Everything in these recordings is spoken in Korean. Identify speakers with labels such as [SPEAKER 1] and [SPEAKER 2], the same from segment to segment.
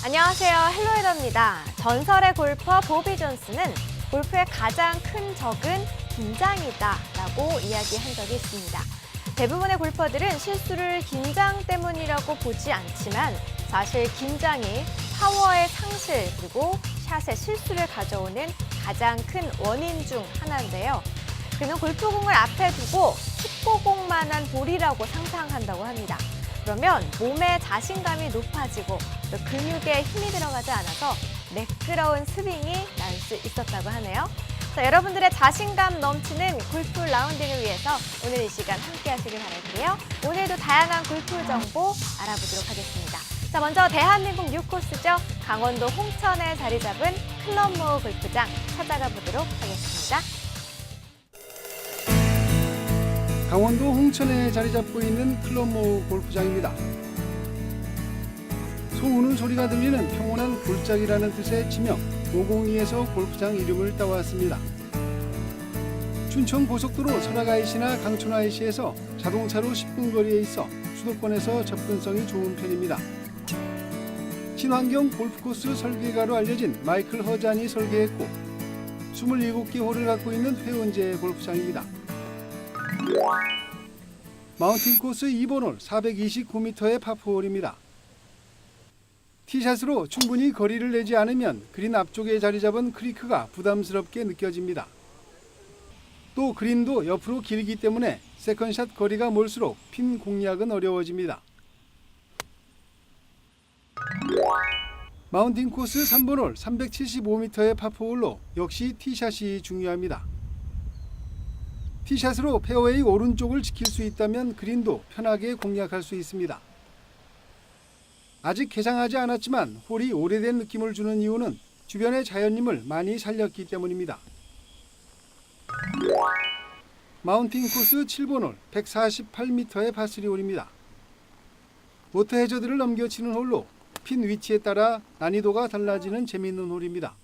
[SPEAKER 1] 안녕하세요, 헬로헤더입니다. 전설의 골퍼 보비 존스는 골프의 가장 큰 적은 긴장이다 라고 이야기한 적이 있습니다. 대부분의 골퍼들은 실수를 긴장 때문이라고 보지 않지만 사실 긴장이 파워의 상실 그리고 샷의 실수를 가져오는 가장 큰 원인 중 하나인데요. 그는 골프공을 앞에 두고 축구공만한 볼이라고 상상한다고 합니다. 그러면 몸의 자신감이 높아지고 또 근육에 힘이 들어가지 않아서 매끄러운 스윙이 날 수 있었다고 하네요. 자, 여러분들의 자신감 넘치는 골프 라운딩을 위해서 오늘 이 시간 함께 하시길 바랄게요. 오늘도 다양한 골프 정보 알아보도록 하겠습니다. 자, 먼저 대한민국 6코스죠. 강원도 홍천에 자리 잡은 클럽모어 골프장 찾아가 보도록 하겠습니다.
[SPEAKER 2] 강원도 홍천에 자리 잡고 있는 클럽모어 골프장입니다. 소우는 소리가 들리는 평온한 골짜기라는 뜻의 지명 502에서 골프장 이름을 따왔습니다. 춘천 고속도로 설악IC나 강촌IC에서 자동차로 10분 거리에 있어 수도권에서 접근성이 좋은 편입니다. 친환경 골프코스 설계가로 알려진 마이클 허잔이 설계했고 27개 홀을 갖고 있는 회원제 골프장입니다. 마운틴 코스 2번 홀 429m의 파포홀입니다. 티샷으로 충분히 거리를 내지 않으면 그린 앞쪽에 자리 잡은 크리크가 부담스럽게 느껴집니다. 또 그린도 옆으로 길기 때문에 세컨샷 거리가 멀수록 핀 공략은 어려워집니다. 마운틴 코스 3번 홀 375m의 파포홀로 역시 티샷이 중요합니다. 티샷으로 페어웨이 오른쪽을 지킬 수 있다면 그린도 편하게 공략할 수 있습니다. 아직 개장하지 않았지만 홀이 오래된 느낌을 주는 이유는 주변의 자연림을 많이 살렸기 때문입니다. 마운틴 코스 7번 홀 148m의 파3 홀입니다. 워터 해저드를 넘겨치는 홀로 핀 위치에 따라 난이도가 달라지는 재미있는 홀입니다.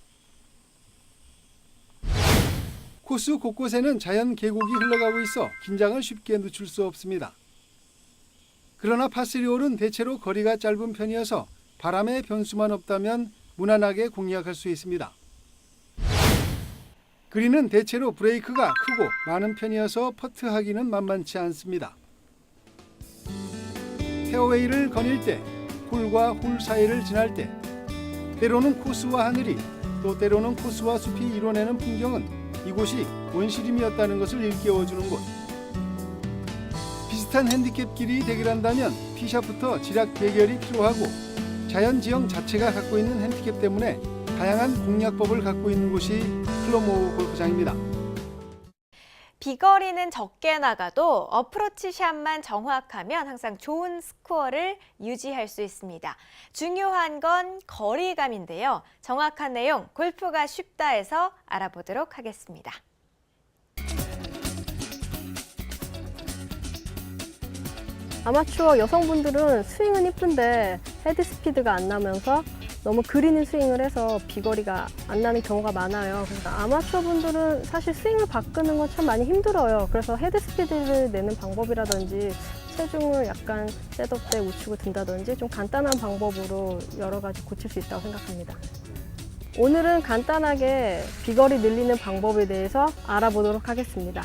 [SPEAKER 2] 코스 곳곳에는 자연 계곡이 흘러가고 있어 긴장을 쉽게 늦출 수 없습니다. 그러나 파3 홀은 대체로 거리가 짧은 편이어서 바람의 변수만 없다면 무난하게 공략할 수 있습니다. 그린은 대체로 브레이크가 크고 많은 편이어서 퍼트하기는 만만치 않습니다. 페어웨이를 거닐 때, 홀과 홀 사이를 지날 때, 때로는 코스와 하늘이, 또 때로는 코스와 숲이 이뤄내는 풍경은 이곳이 원시림이었다는 것을 일깨워주는 곳. 비슷한 핸디캡 길이 대결한다면 티샷부터 지략 대결이 필요하고 자연 지형 자체가 갖고 있는 핸디캡 때문에 다양한 공략법을 갖고 있는 곳이 클럽모어 골프장입니다.
[SPEAKER 1] 비거리는 적게 나가도 어프로치 샷만 정확하면 항상 좋은 스코어를 유지할 수 있습니다. 중요한 건 거리감인데요. 정확한 내용 골프가 쉽다에서 알아보도록 하겠습니다.
[SPEAKER 3] 아마추어 여성분들은 스윙은 이쁜데 헤드 스피드가 안 나면서 너무 그리는 스윙을 해서 비거리가 안 나는 경우가 많아요. 그래서 아마추어 분들은 사실 스윙을 바꾸는 건 참 많이 힘들어요. 그래서 헤드 스피드를 내는 방법이라든지 체중을 약간 셋업 때 우측으로 든다든지 좀 간단한 방법으로 여러 가지 고칠 수 있다고 생각합니다. 오늘은 간단하게 비거리 늘리는 방법에 대해서 알아보도록 하겠습니다.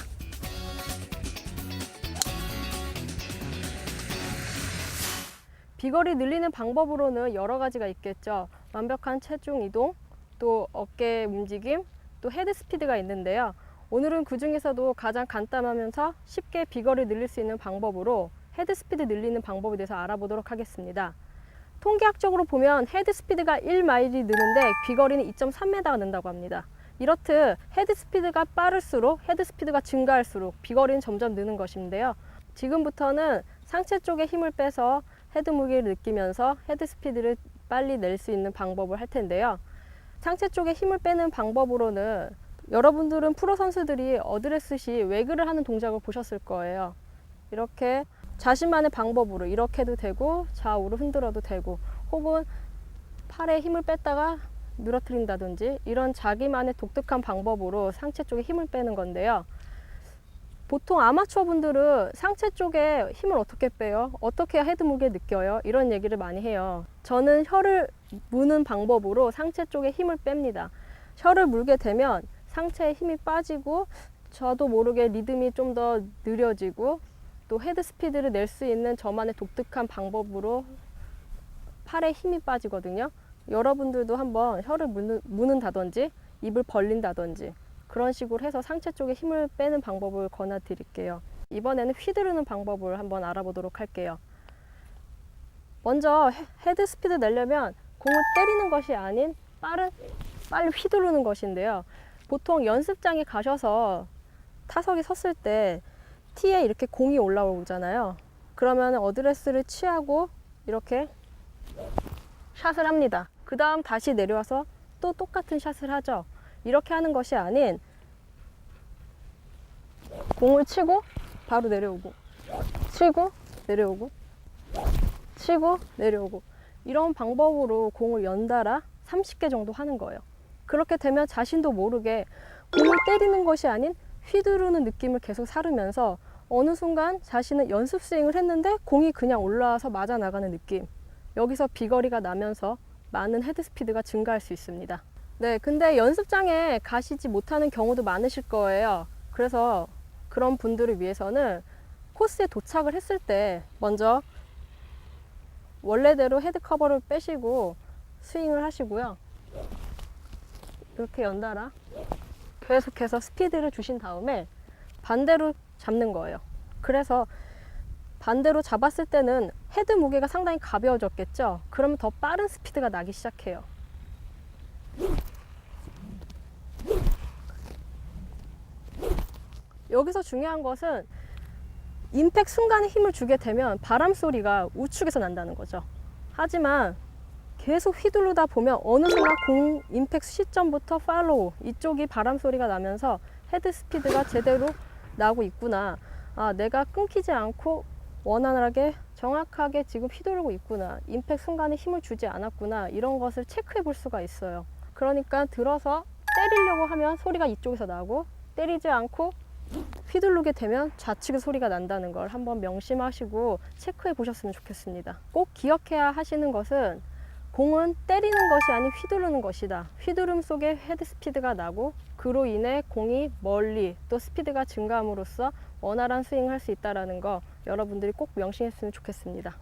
[SPEAKER 3] 비거리 늘리는 방법으로는 여러 가지가 있겠죠. 완벽한 체중 이동, 또 어깨 움직임, 또 헤드 스피드가 있는데요. 오늘은 그 중에서도 가장 간단하면서 쉽게 비거리 늘릴 수 있는 방법으로 헤드 스피드 늘리는 방법에 대해서 알아보도록 하겠습니다. 통계학적으로 보면 헤드 스피드가 1마일이 느는데 비거리는 2.3m가 는다고 합니다. 이렇듯 헤드 스피드가 빠를수록 헤드 스피드가 증가할수록 비거리는 점점 느는 것인데요. 지금부터는 상체 쪽에 힘을 빼서 헤드 무게를 느끼면서 헤드 스피드를 빨리 낼 수 있는 방법을 할 텐데요. 상체 쪽에 힘을 빼는 방법으로는 여러분들은 프로 선수들이 어드레스 시 웨그를 하는 동작을 보셨을 거예요. 이렇게 자신만의 방법으로 이렇게 해도 되고 좌우로 흔들어도 되고 혹은 팔에 힘을 뺐다가 늘어뜨린다든지 이런 자기만의 독특한 방법으로 상체 쪽에 힘을 빼는 건데요. 보통 아마추어 분들은 상체 쪽에 힘을 어떻게 빼요? 어떻게 해야 헤드 무게 느껴요? 이런 얘기를 많이 해요. 저는 혀를 무는 방법으로 상체 쪽에 힘을 뺍니다. 혀를 물게 되면 상체에 힘이 빠지고 저도 모르게 리듬이 좀 더 느려지고 또 헤드 스피드를 낼 수 있는 저만의 독특한 방법으로 팔에 힘이 빠지거든요. 여러분들도 한번 혀를 무는다든지 입을 벌린다든지 그런 식으로 해서 상체 쪽에 힘을 빼는 방법을 권해 드릴게요. 이번에는 휘두르는 방법을 한번 알아보도록 할게요. 먼저 헤드 스피드 내려면 공을 때리는 것이 아닌 빨리 휘두르는 것인데요. 보통 연습장에 가셔서 타석에 섰을 때 티에 이렇게 공이 올라오잖아요. 그러면 어드레스를 취하고 이렇게 샷을 합니다. 그 다음 다시 내려와서 또 똑같은 샷을 하죠. 이렇게 하는 것이 아닌 공을 치고 바로 내려오고 치고 내려오고 치고 내려오고 이런 방법으로 공을 연달아 30개 정도 하는 거예요. 그렇게 되면 자신도 모르게 공을 때리는 것이 아닌 휘두르는 느낌을 계속 살으면서 어느 순간 자신은 연습 스윙을 했는데 공이 그냥 올라와서 맞아 나가는 느낌. 여기서 비거리가 나면서 많은 헤드 스피드가 증가할 수 있습니다. 네, 근데 연습장에 가시지 못하는 경우도 많으실 거예요. 그래서 그런 분들을 위해서는 코스에 도착을 했을 때 먼저 원래대로 헤드 커버를 빼시고 스윙을 하시고요. 이렇게 연달아 계속해서 스피드를 주신 다음에 반대로 잡는 거예요. 그래서 반대로 잡았을 때는 헤드 무게가 상당히 가벼워졌겠죠. 그러면 더 빠른 스피드가 나기 시작해요. 여기서 중요한 것은 임팩 순간에 힘을 주게 되면 바람 소리가 우측에서 난다는 거죠. 하지만 계속 휘두르다 보면 어느 순간 공 임팩 시점부터 팔로우 이쪽이 바람 소리가 나면서 헤드 스피드가 제대로 나고 있구나. 아, 내가 끊기지 않고 원활하게 정확하게 지금 휘두르고 있구나. 임팩 순간에 힘을 주지 않았구나. 이런 것을 체크해 볼 수가 있어요. 그러니까 들어서 때리려고 하면 소리가 이쪽에서 나고 때리지 않고 휘두르게 되면 좌측의 소리가 난다는 걸 한번 명심하시고 체크해 보셨으면 좋겠습니다. 꼭 기억해야 하시는 것은 공은 때리는 것이 아닌 휘두르는 것이다. 휘두름 속에 헤드 스피드가 나고 그로 인해 공이 멀리 또 스피드가 증가함으로써 원활한 스윙을 할 수 있다는 거 여러분들이 꼭 명심했으면 좋겠습니다.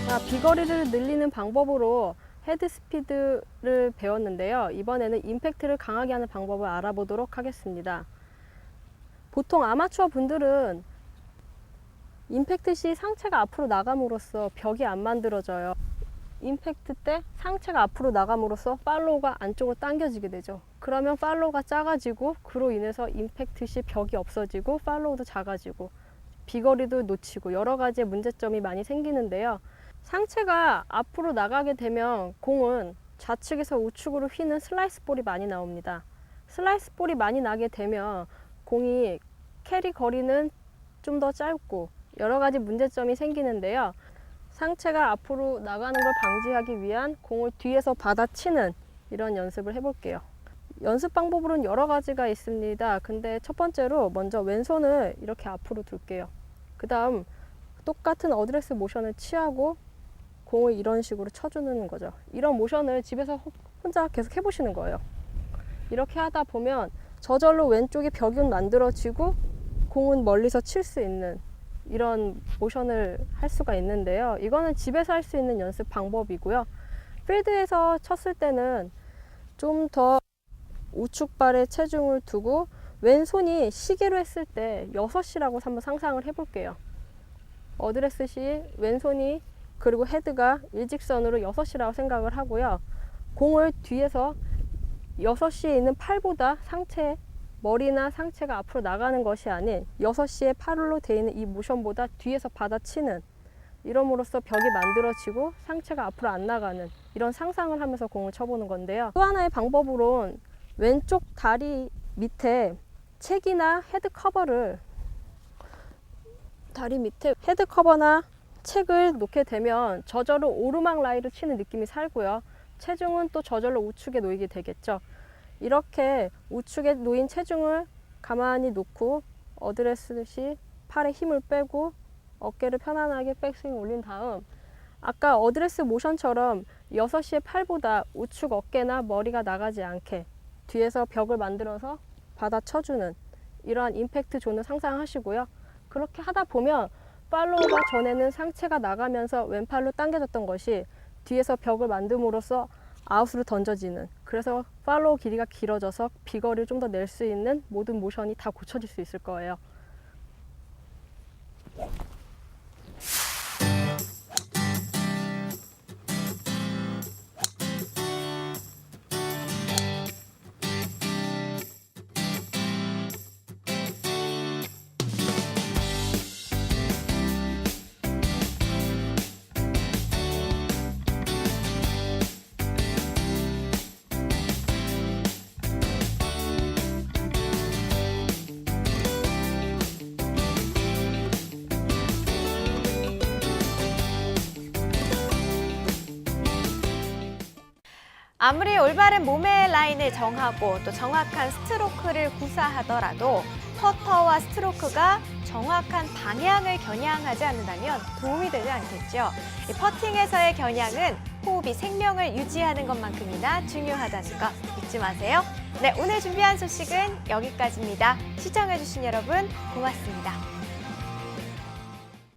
[SPEAKER 3] 자, 비거리를 늘리는 방법으로 헤드 스피드를 배웠는데요. 이번에는 임팩트를 강하게 하는 방법을 알아보도록 하겠습니다. 보통 아마추어 분들은 임팩트 시 상체가 앞으로 나감으로써 벽이 안 만들어져요. 임팩트 때 상체가 앞으로 나감으로써 팔로우가 안쪽으로 당겨지게 되죠. 그러면 팔로우가 작아지고 그로 인해서 임팩트 시 벽이 없어지고 팔로우도 작아지고 비거리도 놓치고 여러 가지의 문제점이 많이 생기는데요. 상체가 앞으로 나가게 되면 공은 좌측에서 우측으로 휘는 슬라이스 볼이 많이 나옵니다. 슬라이스 볼이 많이 나게 되면 공이 캐리 거리는 좀 더 짧고 여러 가지 문제점이 생기는데요. 상체가 앞으로 나가는 걸 방지하기 위한 공을 뒤에서 받아치는 이런 연습을 해볼게요. 연습 방법으로는 여러 가지가 있습니다. 근데 첫 번째로 먼저 왼손을 이렇게 앞으로 둘게요. 그 다음 똑같은 어드레스 모션을 취하고 공을 이런 식으로 쳐주는 거죠. 이런 모션을 집에서 혼자 계속 해보시는 거예요. 이렇게 하다 보면 저절로 왼쪽에 벽이 만들어지고 공은 멀리서 칠 수 있는 이런 모션을 할 수가 있는데요. 이거는 집에서 할 수 있는 연습 방법이고요. 필드에서 쳤을 때는 좀 더 우측발에 체중을 두고 왼손이 시계로 했을 때 6시라고 한번 상상을 해볼게요. 어드레스 시 왼손이 그리고 헤드가 일직선으로 6시라고 생각을 하고요. 공을 뒤에서 6시에 있는 팔보다 상체, 머리나 상체가 앞으로 나가는 것이 아닌 6시에 팔로 되어 있는 이 모션보다 뒤에서 받아치는, 이럼으로써 벽이 만들어지고 상체가 앞으로 안 나가는 이런 상상을 하면서 공을 쳐보는 건데요. 또 하나의 방법으론 왼쪽 다리 밑에 책이나 헤드 커버를, 다리 밑에 헤드 커버나 책을 놓게 되면 저절로 오르막 라이를 치는 느낌이 살고요. 체중은 또 저절로 우측에 놓이게 되겠죠. 이렇게 우측에 놓인 체중을 가만히 놓고 어드레스 시 팔에 힘을 빼고 어깨를 편안하게 백스윙 올린 다음, 아까 어드레스 모션처럼 6시의 팔보다 우측 어깨나 머리가 나가지 않게 뒤에서 벽을 만들어서 받아쳐주는 이러한 임팩트 존을 상상하시고요. 그렇게 하다 보면 팔로우가 전에는 상체가 나가면서 왼팔로 당겨졌던 것이 뒤에서 벽을 만듦으로써 아웃으로 던져지는, 그래서 팔로우 길이가 길어져서 비거리를 좀 더 낼 수 있는 모든 모션이 다 고쳐질 수 있을 거예요.
[SPEAKER 1] 아무리 올바른 몸의 라인을 정하고 또 정확한 스트로크를 구사하더라도 퍼터와 스트로크가 정확한 방향을 겨냥하지 않는다면 도움이 되지 않겠죠. 이 퍼팅에서의 겨냥은 호흡이 생명을 유지하는 것만큼이나 중요하다는 거 잊지 마세요. 네, 오늘 준비한 소식은 여기까지입니다. 시청해주신 여러분 고맙습니다.